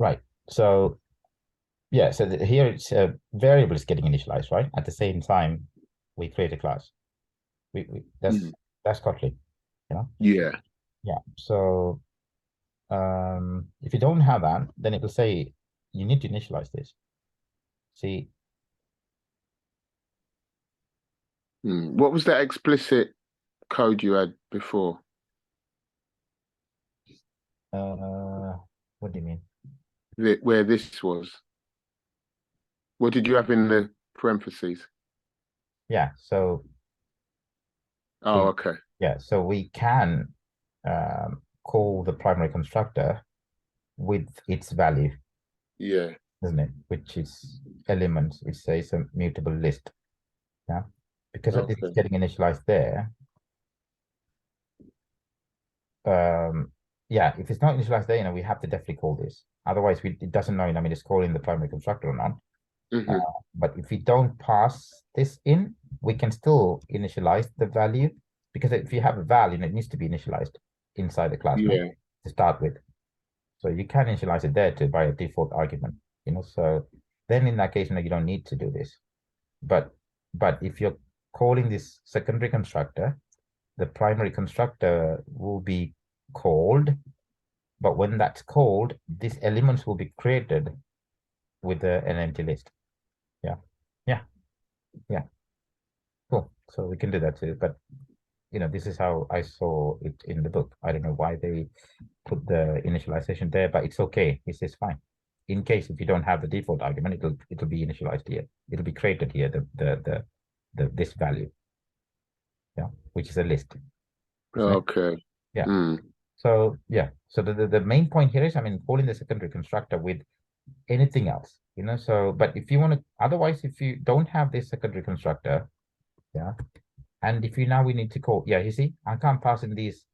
Right. So yeah, so here it's a variable is getting initialized, right? At the same time, we create a class. We Mm. that's Kotlin, you know? Yeah. Yeah. So if you don't have that, then it will say you need to initialize this. See, Mm. What was that explicit code you had before? uh, what do you mean? Where this was? What did you have in the parentheses? Yeah. So Oh, we okay. yeah, so we can call the primary constructor with its value, Yeah. isn't it? Which is elements. It says a mutable list. Yeah. Because this is Okay. getting initialized there, yeah, if it's not initialized there, we have to definitely call this. Otherwise, it doesn't know, I mean, it's calling the primary constructor or not. Hmm. But if we don't pass this in, we can still initialize the value because if you have a value, it needs to be initialized inside the class, no, Yeah. to start with. So you can initialize it there too by a default argument, So then in that case, you don't need to do this. But if you're calling this secondary constructor, the primary constructor will be called, but when that's called, these elements will be created with an empty list. Yeah. Yeah. Yeah. Cool. So we can do that too. But this is how I saw it in the book. I don't know why they put the initialization there, but it's okay. It's fine. In case if you don't have the default argument, it'll be initialized here. It'll be created here, the this value, yeah, which is a list, isn't it? Okay. Yeah. Mm. So yeah. So the main point here is, I mean, calling the secondary constructor with anything else, So, but if you want to, otherwise, if you don't have this secondary constructor, yeah, and if you now we need to call, yeah, you see, I can't pass in these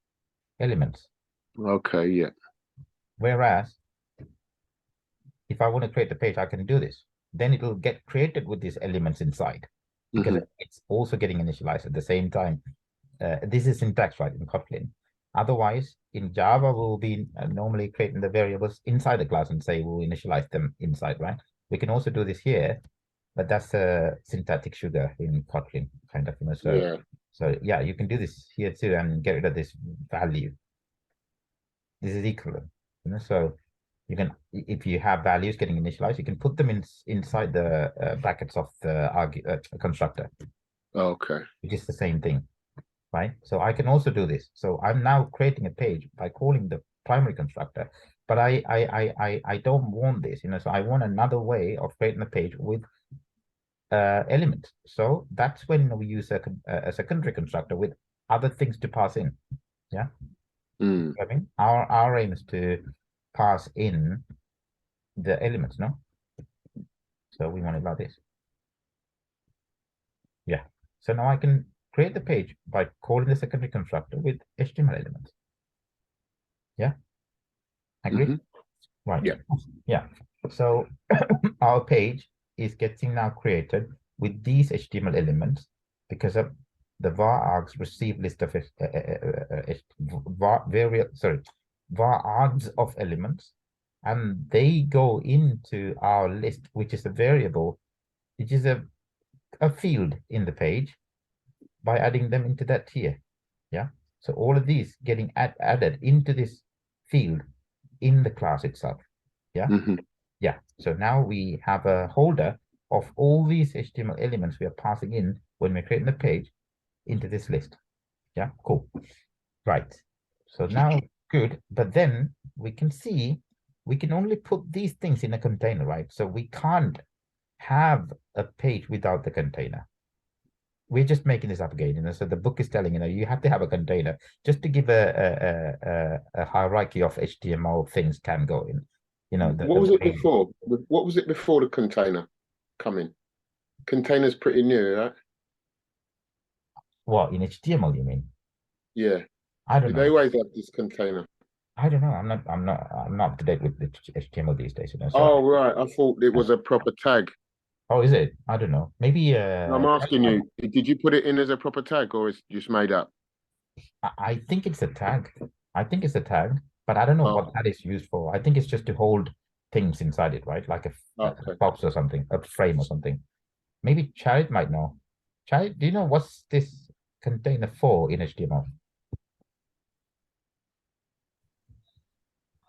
elements. Okay. Yeah. Whereas if I want to create the page, I can do this. Then it will get created with these elements inside because Hmm. it's also getting initialized at the same time. This is syntax, right, in Kotlin. Otherwise, in Java, we'll be normally creating the variables inside the class and say we'll initialize them inside, right? We can also do this here, but that's a syntactic sugar in Kotlin, kind of, Yeah. So yeah, you can do this here too and get rid of this value. This is equivalent, So you can, if you have values getting initialized, you can put them inside the brackets of the constructor, Okay. which is the same thing, right? So I can also do this. So I'm now creating a page by calling the primary constructor, but I don't want this, So I want another way of creating a page with elements. So that's when we use a secondary constructor with other things to pass in. Yeah. Mm. I mean, our aim is to pass in the elements, no? So we want it like this. Yeah. So now I can create the page by calling the secondary constructor with HTML elements. Yeah. Agree? Hmm. Right. Yeah. Yeah. So our page is getting now created with these HTML elements because of the var args receive list of var args of elements, and they go into our list, which is a variable, which is a field in the page by adding them into that here. Yeah. So all of these getting added into this field in the class itself. Yeah. Hmm. Yeah. So now we have a holder of all these HTML elements we are passing in when we're creating the page into this list. Yeah. Cool. Right. So now good. But then we can see we can only put these things in a container, right? So we can't have a page without the container. We're just making this up again, So the book is telling you have to have a container just to give a hierarchy of HTML things can go in. What The was it main before? What was it before the container coming? Container's pretty new, right? what in HTML you mean? Yeah. I don't Did they know. always have this container? I don't know. I'm not up to date with the HTML these days, So Oh, right. I thought it was a proper tag. oh, is it? I don't know. Maybe No, I'm asking you, did you put it in as a proper tag or is it just made up? I think it's a tag. I think it's a tag, but I don't know what Oh, that is used for. I think it's just to hold. things inside it, right? Like a Okay. box or something, a frame or something. Maybe Chad might know. Chad, do you know what's this container for in HTML?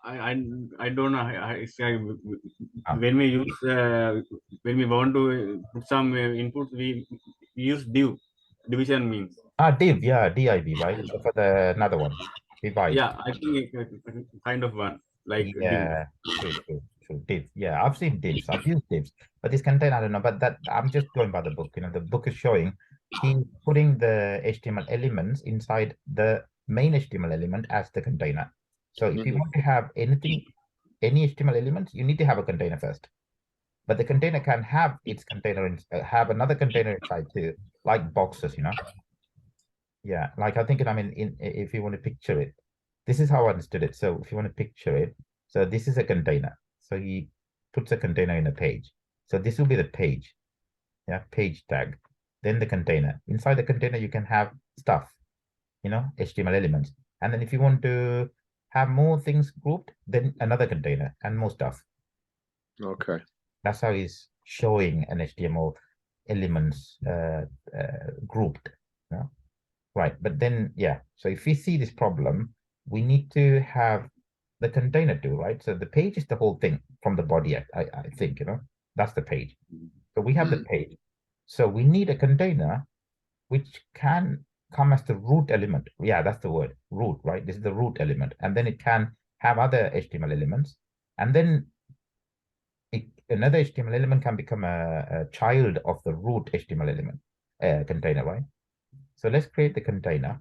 I don't know. Ah, When we use when we want to put some inputs, we use division means. div, yeah, div, right? So for the another one, divide. Yeah, I think kind of one like div. Yeah, true. Div. Yeah, I've seen divs. I've used divs, but this container, I don't know. But that I'm just going by the book. The book is showing he's putting the HTML elements inside the main HTML element as the container. So if you want to have anything, any HTML elements, you need to have a container first. But the container can have its container have another container inside too, like boxes. Yeah, like I think, I mean, if you want to picture it, this is how I understood it. So if you want to picture it, so this is a container. So he puts a container in a page. So this will be the page, yeah, page tag. Then the container. Inside the container, you can have stuff, HTML elements. And then if you want to have more things grouped, then another container and more stuff. Okay. That's how he's showing an HTML elements grouped. Yeah. Right, but then, yeah, so if we see this problem, we need to have the container too, right? So the page is the whole thing from the body, I think, that's the page. So we have the page. So we need a container which can come as the root element. Yeah, that's the word, root, right? This is the root element. And then it can have other HTML elements. And then another HTML element can become a child of the root HTML element container, right? So let's create the container,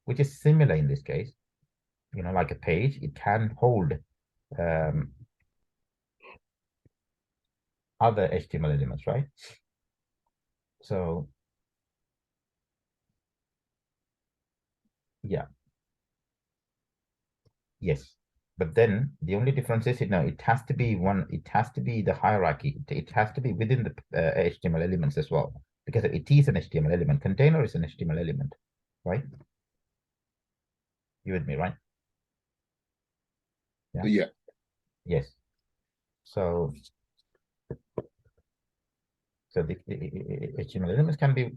which is similar in this case, like a page. It can hold other HTML elements, right? So, yeah, yes. But then the only difference is, it has to be it has to be the hierarchy. It has to be within the HTML elements as well, because it is an HTML element. Container is an HTML element, right? You with me, right? Yeah. Yeah. Yes. So the HTML elements can be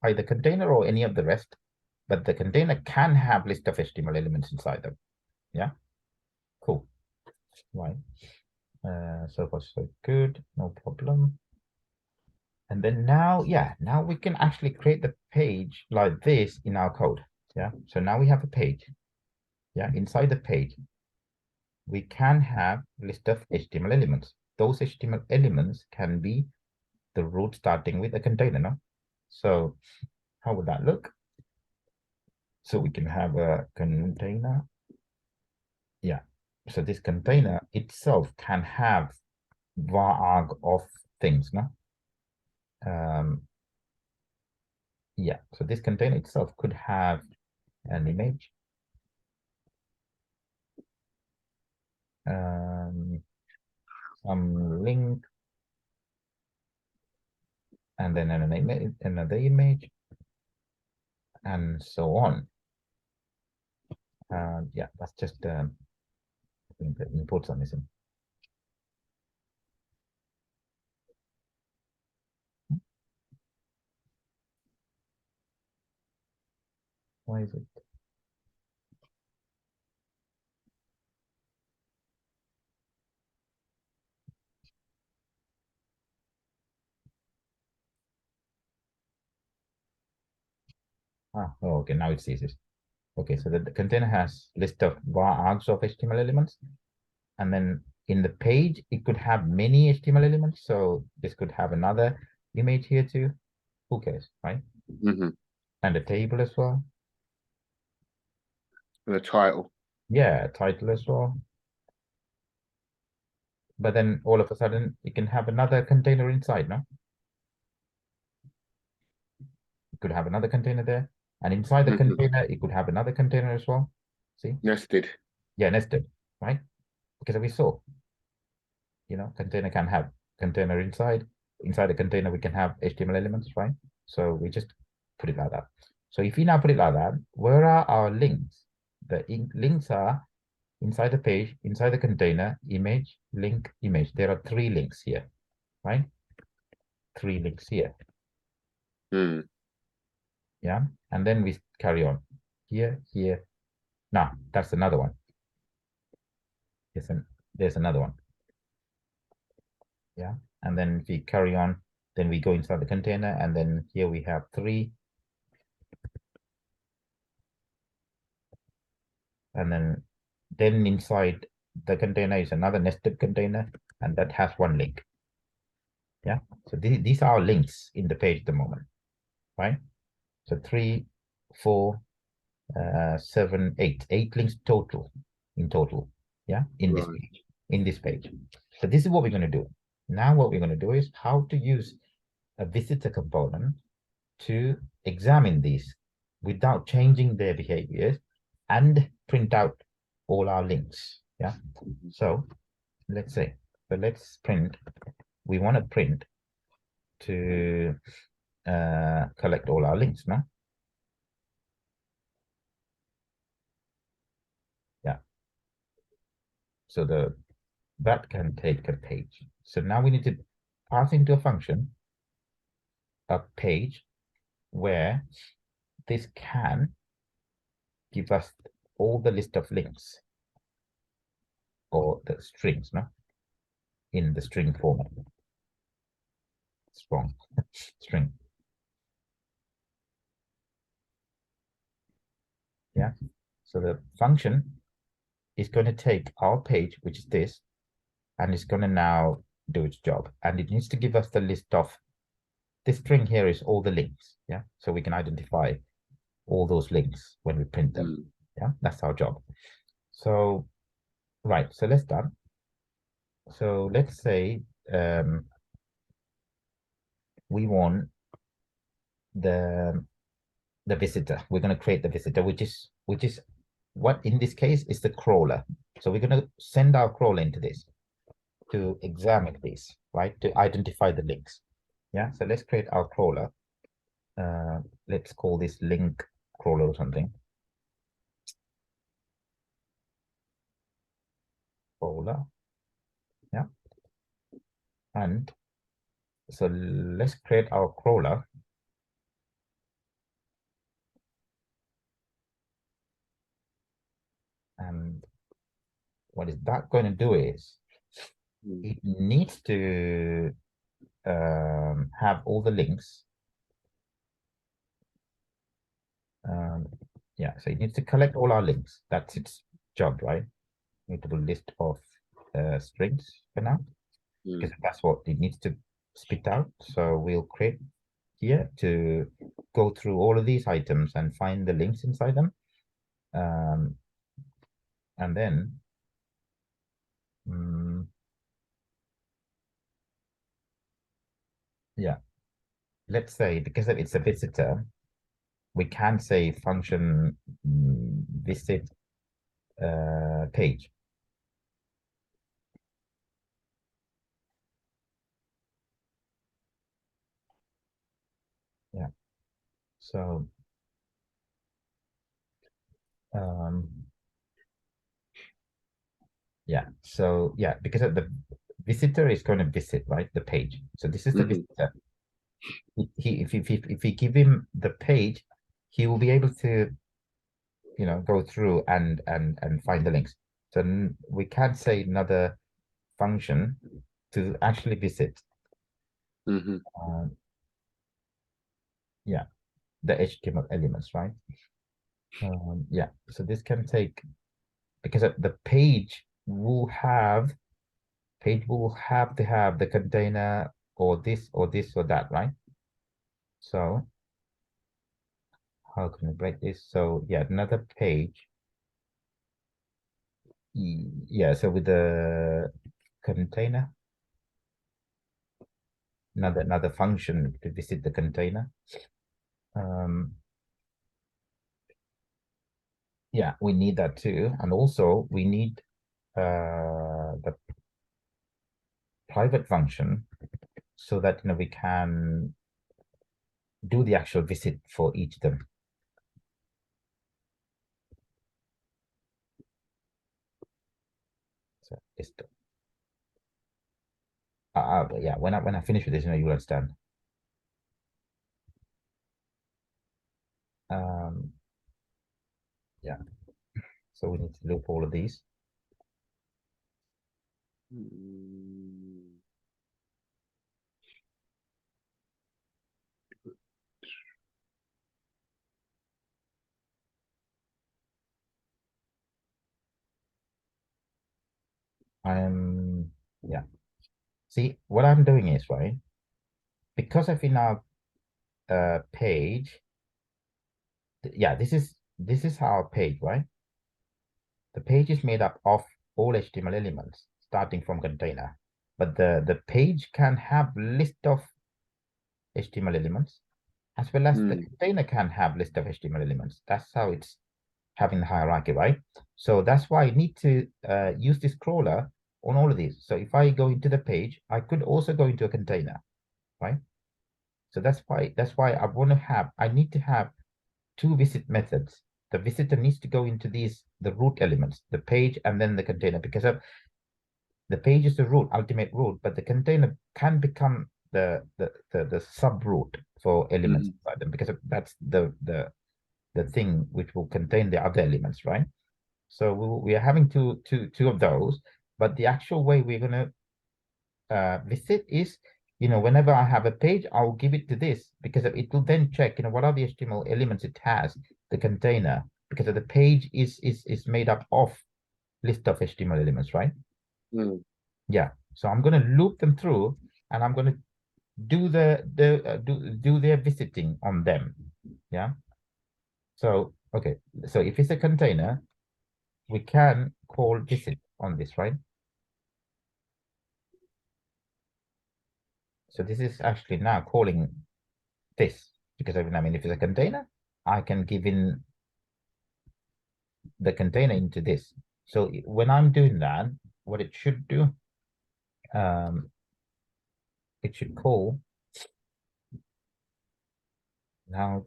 either container or any of the rest, but the container can have list of HTML elements inside them. Yeah, cool. Right. So far so good, no problem. And then now, yeah, now we can actually create the page like this in our code. Yeah, so now we have a page. Yeah, inside the page, we can have list of HTML elements. Those HTML elements can be the root starting with a container, no? So how would that look? So we can have a container. Yeah. So this container itself can have var of things, no? Yeah. So this container itself could have an image, some link, and then another image, and so on. Yeah, that's just the inputs are missing. Why is it? Oh, okay, now it sees it. Okay, so the container has list of var args of HTML elements, and then in the page, it could have many HTML elements. So this could have another image here too. Who cares, right? And a table as well. And the title. Yeah, title as well. But then all of a sudden, it can have another container inside, no? It could have another container there. And inside the container, it could have another container as well. See? Nested. Yeah, nested, right? Because we saw, container can have container inside. Inside the container, we can have HTML elements, right? So we just put it like that. So if we now put it like that, where are our links? The links are inside the page, inside the container, image, link, image. There are 3 links here, right? 3 links here. Yeah, and then we carry on here, here. Now that's another one. There's another one. Yeah, and then if we carry on, then we go inside the container, and then here we have 3. And then inside the container is another nested container, and that has 1 link. Yeah, so these are links in the page at the moment, right? So 3, 4, 7, 8 links total, in total. Yeah, in this page. So this is what we're going to do. Now what we're going to do is how to use a visitor component to examine these without changing their behaviors and print out all our links. Yeah, so let's say, so let's print, we want to print to collect all our links now. Yeah, so that can take a page. So now we need to pass into a function a page where this can give us all the list of links or the strings, no, in the string format. Strong string. Yeah, so the function is going to take our page, which is this, and it's going to now do its job, and it needs to give us the list of this string here is all the links. Yeah, so we can identify all those links when we print them. Yeah, that's our job. So right, so let's start. So let's say we want the visitor. We're going to create the visitor, which is what in this case is the crawler. So we're going to send our crawler into this to examine this, right, to identify the links. Yeah, so let's create our crawler. Let's call this link crawler or something. Crawler. Yeah, and so let's create our crawler. And what is that going to do is it needs to have all the links. Yeah, so it needs to collect all our links. That's its job, right? Mutable list of strings for now, because that's what it needs to spit out. So we'll create here to go through all of these items and find the links inside them. And then yeah, let's say because it's a visitor, we can say function visit page. Yeah, so yeah, so yeah, because the visitor is going to visit, right, the page. So this is the visitor. If we give him the page, he will be able to, you know, go through and find the links. So we can't say another function to actually visit. Yeah, the HTML elements, right? Yeah, so this can take, because the page will have to have the container or this or this or that, right? So how can we break this? So yeah, another page. Yeah, so with the container, another function to visit the container. Yeah, we need that too, and also we need the private function so that, you know, we can do the actual visit for each of them. So it's yeah, when I finish with this, you know, you understand. Yeah. So we need to loop all of these. Yeah. See, what I'm doing is, right, because I've in our page, yeah, this is our page, right? The page is made up of all HTML elements starting from container, but the page can have list of HTML elements as well as the container can have list of HTML elements. That's how it's having the hierarchy, right? So that's why I need to use this crawler on all of these. So if I go into the page, I could also go into a container, right? So that's why I need to have two visit methods. The visitor needs to go into the root elements, the page and then the container, because of the page is the root, ultimate root, but the container can become the sub root for elements inside them, because that's the thing which will contain the other elements, right? So we are having two of those, but the actual way we're going to visit is, you know, whenever I have a page, I'll give it to this, because it will then check, you know, what are the HTML elements it has, the container, because the page is made up of list of HTML elements, right? Yeah. So I'm going to loop them through, and I'm going to do do their visiting on them. Yeah. So okay. So if it's a container, we can call visit on this, right? So this is actually now calling this, because I mean, if it's a container, I can give in the container into this. So when I'm doing that, what it should do, it should call now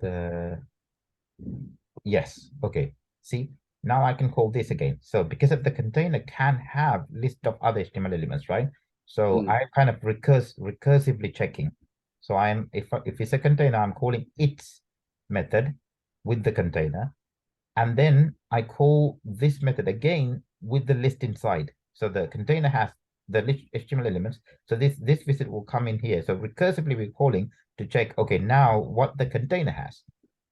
yes, okay. See, now I can call this again. So because of the container can have list of other HTML elements, right? So I'm kind of recursively checking. So if it's a container, I'm calling its method with the container, and then I call this method again with the list inside. So the container has the list HTML elements. So this visit will come in here. So recursively we're calling to check, okay, now what the container has.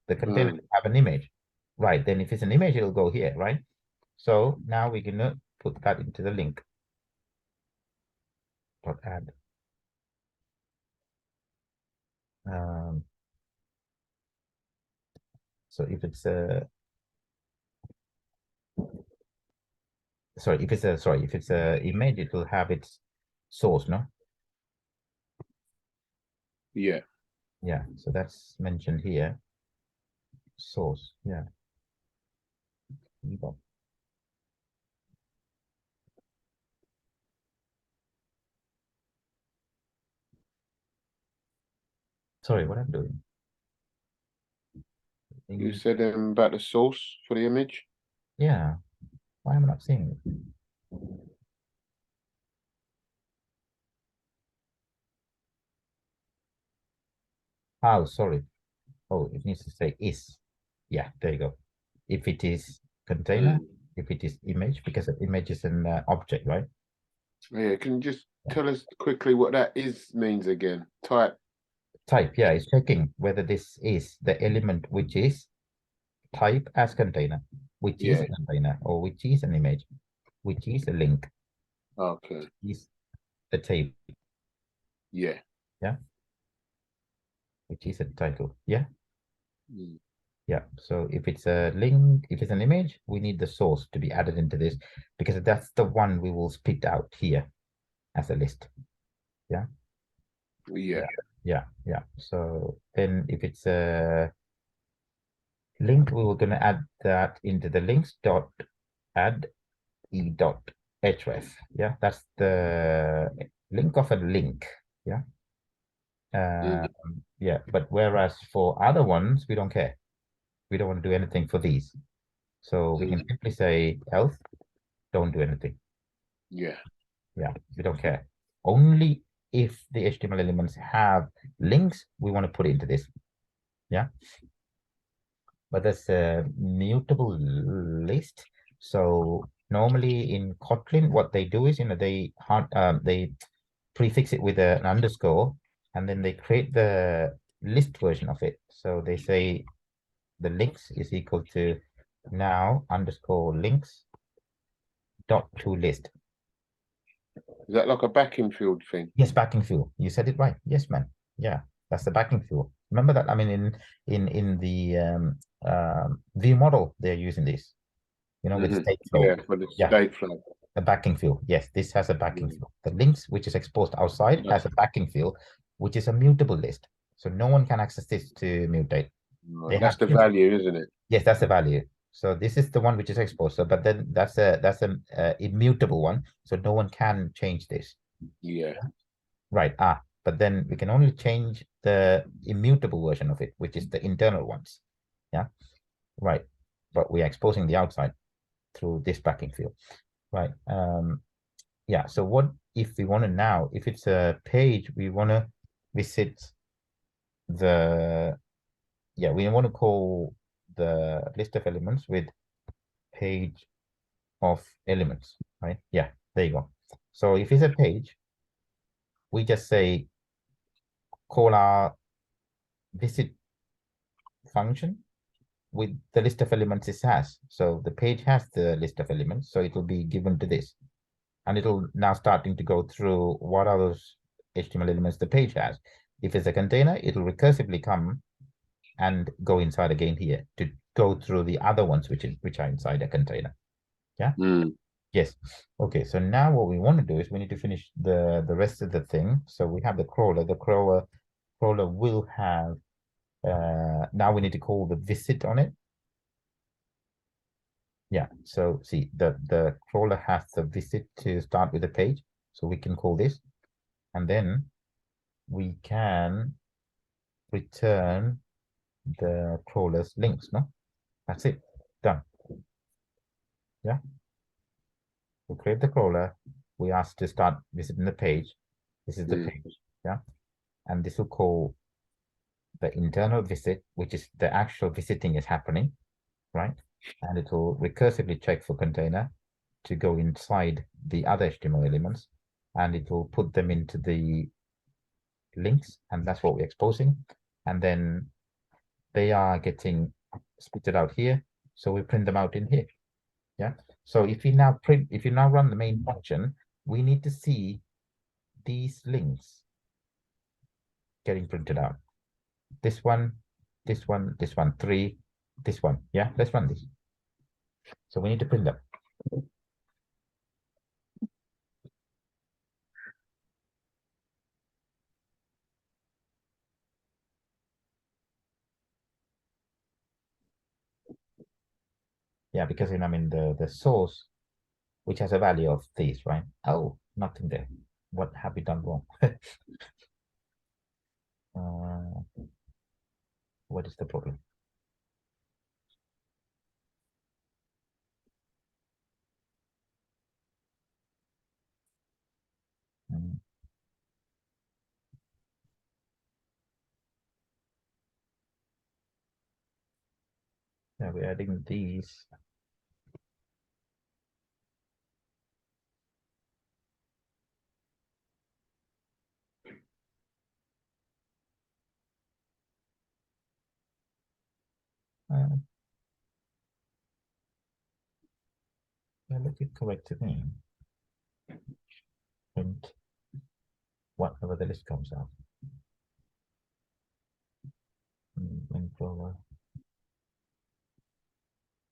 The container have an image, right? Then if it's an image, it'll go here, right? So now we're gonna put that into the link. Dot add. So if it's a if it's a image, it will have its source, no? Yeah. Yeah, so that's mentioned here. Source, yeah. Sorry, what I'm doing. You said about the source for the image? Yeah. Why am I not seeing it? Oh, sorry. Oh, it needs to say is. Yeah, there you go. If it is container, if it is image, because an image is an object, right? Yeah, can you just tell us quickly what that is means again? Type. Yeah, it's checking whether this is the element which is type as container, which is a container, or which is an image, which is a link. Okay. Is a table. Yeah. Yeah. Which is a title. Yeah. Yeah. So if it's a link, if it's an image, we need the source to be added into this, because that's the one we will spit out here as a list. Yeah. Yeah. So then if it's a link, we were going to add that into the links dot add e dot href. Yeah, that's the link of a link. Yeah. Yeah, but whereas for other ones, we don't care. We don't want to do anything for these. So we can simply say else, don't do anything. Yeah. Yeah, we don't care. Only if the HTML elements have links, we want to put it into this. Yeah. But that's a mutable list. So normally in Kotlin, what they do is, they prefix it with an underscore, and then they create the list version of it. So they say the links is equal to now underscore links dot to list. Is that like a backing field thing? Yes, backing field. You said it right. Yes, man. Yeah, that's the backing field. Remember that? I mean, in the view model, they're using this. With the state flow. Yeah, for the Yeah, state flow. a backing field. Yes, this has a backing Yeah. field. The links, which is exposed outside, has a backing field, which is a mutable list. So no one can access this to mutate. They That's have the value, isn't it? Yes, that's the value. So this is the one which is exposed. So, but then that's a immutable one. So no one can change this. Yeah. Right. But then we can only change the immutable version of it, which is the internal ones. Yeah. Right. But we're exposing the outside through this backing field. Right. Yeah. So what if we want to now, if it's a page, we want to visit the, yeah, we want to call the list of elements with page of elements, right? Yeah, there you go. So if it's a page, we just say call our visit function with the list of elements it has. So the page has the list of elements, so it will be given to this. And it'll now starting to go through what are those HTML elements the page has. If it's a container, it'll recursively come and go inside again here to go through the other ones which are inside a container. Yeah. Yes. Okay. So now what we want to do is we need to finish the rest of the thing. So we have the crawler. The crawler will have. Now we need to call the visit on it. Yeah. So see the crawler has the visit to start with the page. So we can call this, and then we can return the crawler's links. No, that's it. Done. Yeah. We create the crawler. We ask to start visiting the page. This is the page. Yeah. And this will call the internal visit, which is the actual visiting is happening, right? And it will recursively check for container to go inside the other HTML elements, and it will put them into the links, and that's what we're exposing. And then they are getting spitted out here, so we print them out in here. Yeah. So if you now run the main function, we need to see these links getting printed out. This one, this one, this one, 3, this one. Yeah, let's run this. So we need to print them. Yeah, because I mean the source, which has a value of these, right? Oh, nothing there. What have we done wrong? What is the problem? Yeah, we're adding these. Yeah, look it correct to me. Print whatever the list comes out.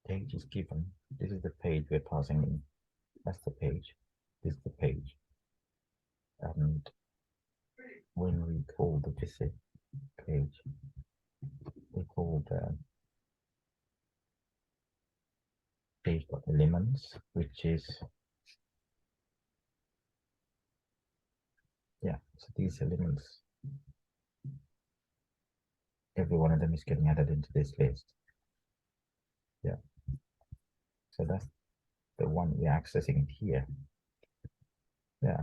Page is given. This is the page we're passing in. That's the page. This is the page. And when we call the visit page, we call the page.elements, which is, yeah, so these elements, every one of them is getting added into this list. Yeah. So that's the one we're accessing here. Yeah.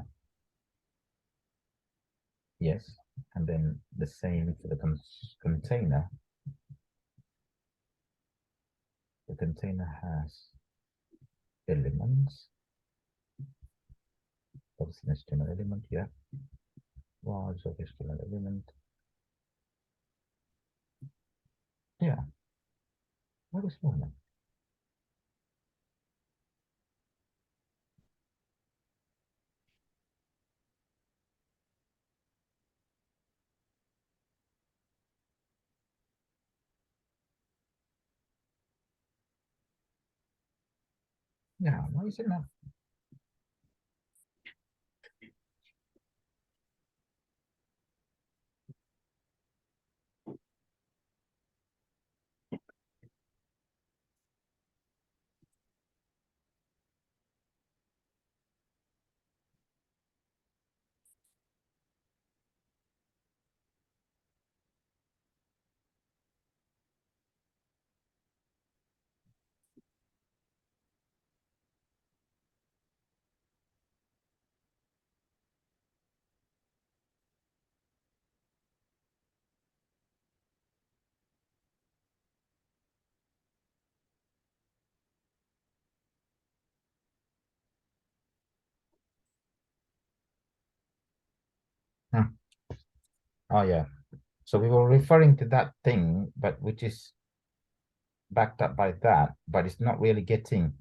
Yes. And then the same for the container. The container has elements. What's an HTML element? Yeah. Large of HTML element. Yeah. What is normal? Yeah, why is it not? Oh yeah. So we were referring to that thing, but which is backed up by that, but it's not really getting,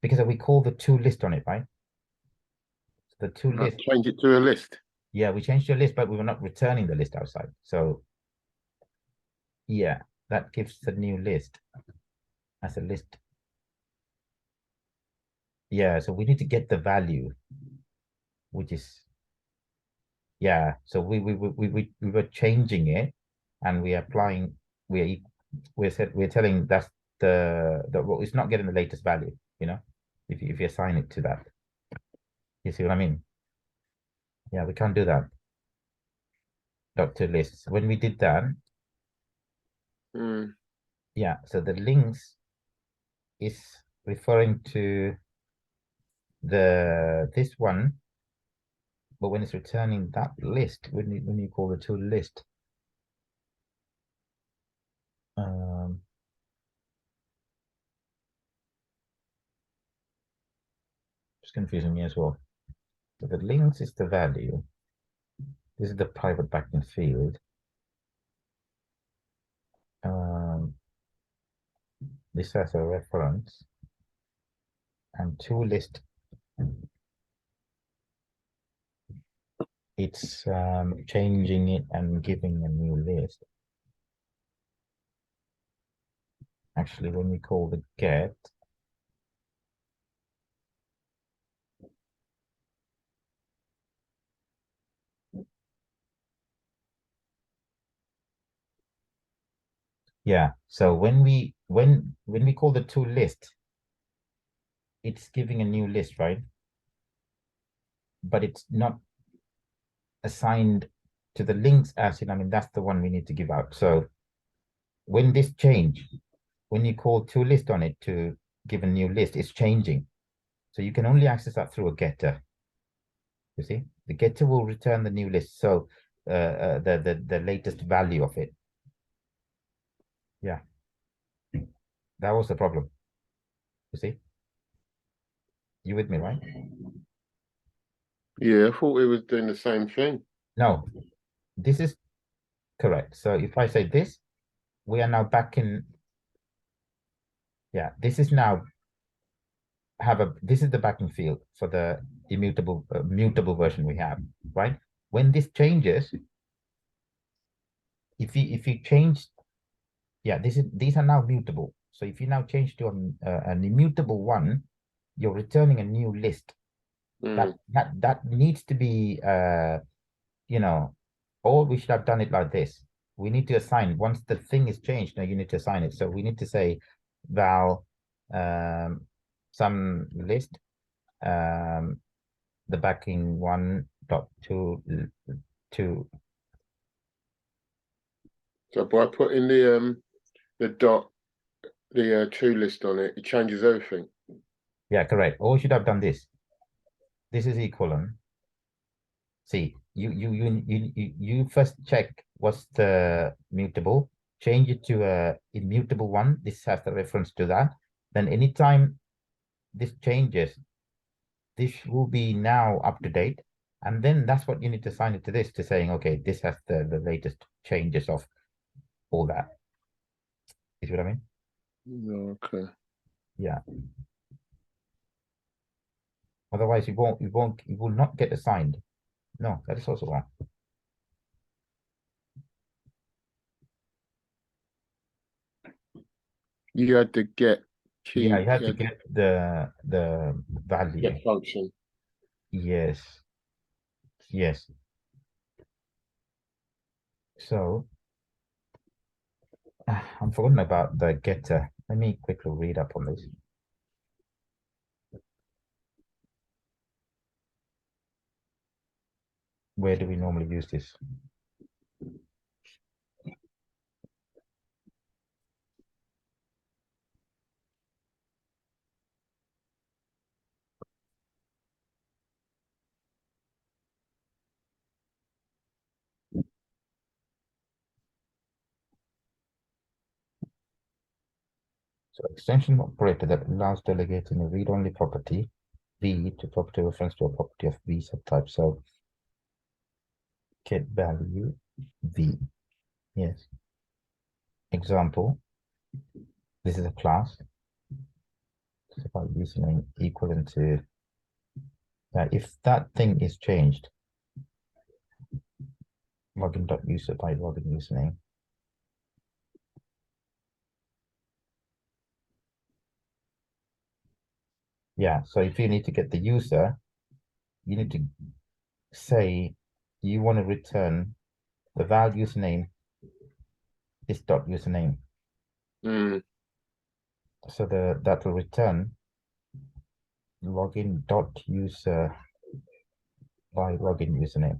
because we call the to list on it, right? The to list. Change it to a list. Yeah, we changed the list, but we were not returning the list outside. So yeah, that gives the new list as a list. Yeah, so we need to get the value, which is, yeah. So we were changing it, and we are applying. We're telling that's well, it's not getting the latest value. You know, if you assign it to that, you see what I mean? Yeah, we can't do that. Dot to lists. When we did that, yeah. So the links is referring to this one, but when it's returning that list, when you call the to list, it's confusing me as well. So the links is the value. This is the private backend field. This has a reference, and to list, it's changing it and giving a new list. Actually, when we call the get, yeah. So when we call the to list, it's giving a new list, right? But it's not assigned to the links as in, I mean, that's the one we need to give out. So when this change, when you call to list on it to give a new list, it's changing. So you can only access that through a getter. You see, the getter will return the new list. So the latest value of it. Yeah, that was the problem. You see, you with me, right? Yeah, I thought we was doing the same thing. No, this is correct. So if I say this, we are now back in. Yeah, this is now this is the backing field for the immutable mutable version we have, right? When this changes, if you change, yeah, these are now mutable. So if you now change to an immutable one, you're returning a new list. That needs to be you know, or we should have done it like this. We need to assign once the thing is changed. Now you need to assign it. So we need to say val some list the backing 1.2 to. So by putting the dot the to list on it, it changes everything. Yeah, correct. Or we should have done this. This is equivalent. See, you first check what's the mutable, change it to a immutable one. This has the reference to that. Then anytime this changes, this will be now up to date. And then that's what you need to assign it to this, to saying, okay, this has the latest changes of all that. You see what I mean? Okay. Yeah. Otherwise, you will not get assigned. No, that is also wrong. You had to get key. Yeah, you have to get the value. Get function. Yes. Yes. So I'm forgotten about the getter. Let me quickly read up on this. Where do we normally use this? So extension operator that allows delegating a read-only property V to property reference to a property of V subtype. So get value V. Yes. Example. This is a class. It's about username equivalent to if that thing is changed, login.user by login username. Yeah, so if you need to get the user, you need to say you want to return the val username, this dot username. So that will return login dot user by login username.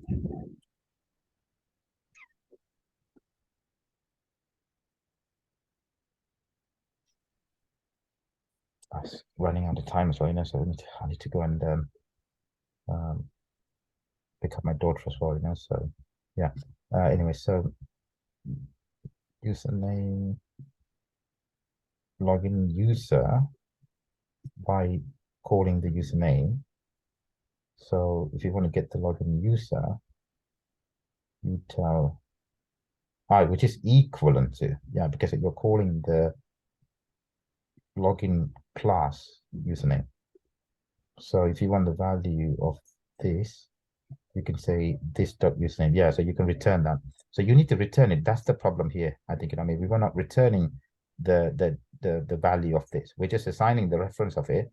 I was running out of time as well, so I need to go and pick up my daughter as well, so yeah. Anyway, so username login user by calling the username. So if you want to get the login user, you tell which is equivalent to, because you're calling the login class username. So if you want the value of this, you can say this dot username. So you can return that. So you need to return it. That's the problem here. I think, we were not returning the value of this. We're just assigning the reference of it.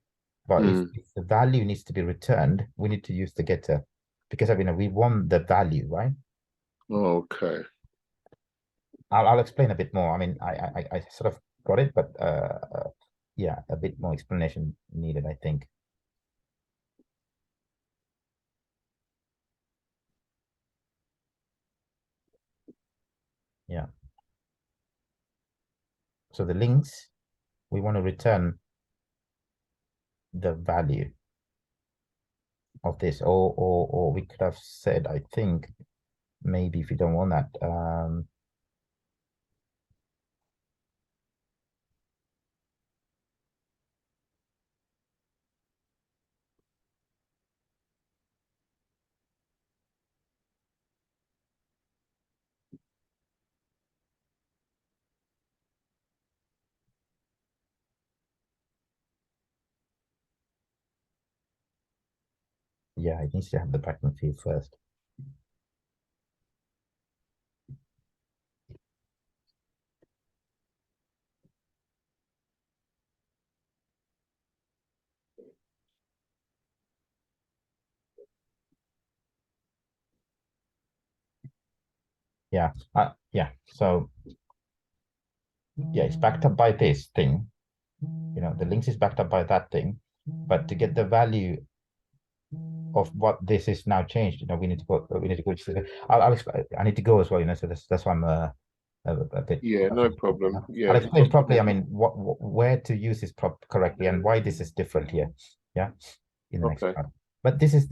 But if the value needs to be returned, we need to use the getter, because we want the value, right? Okay. I'll explain a bit more. I sort of got it, but yeah, a bit more explanation needed, I think. Yeah. So the links, we want to return the value of this, or we could have said, I think, maybe if you don't want that, yeah, it needs to have the backend field first. Yeah, so yeah, it's backed up by this thing. The links is backed up by that thing, but to get the value of what this is now changed, we need to go. I'll explain. I need to go as well, so that's why I'm a bit. Yeah, no problem. Yeah, I'll explain properly. Where to use this correctly and why this is different here. Yeah, in the next part. But this is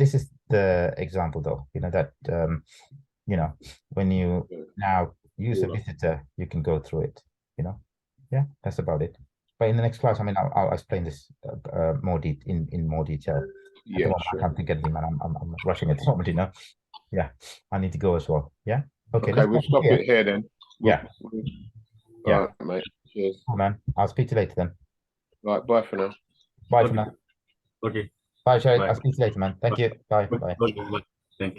the example though, that when you now use a visitor, you can go through it, yeah, that's about it. But in the next class, I mean, I'll explain this more in more detail. At the Yeah, moment, I sure. can't think of anything, man. I'm rushing at the moment, Yeah, I need to go as well. Yeah. Okay. Okay, we'll stop it here then. Yeah. All Yeah. right, mate. Cheers. Cool, man. I'll speak to you later then. Right, bye for now. Bye for Okay. now. Okay. Bye, Shay. Bye. I'll speak to you later, man. Thank you. Bye. Bye. Okay. Bye.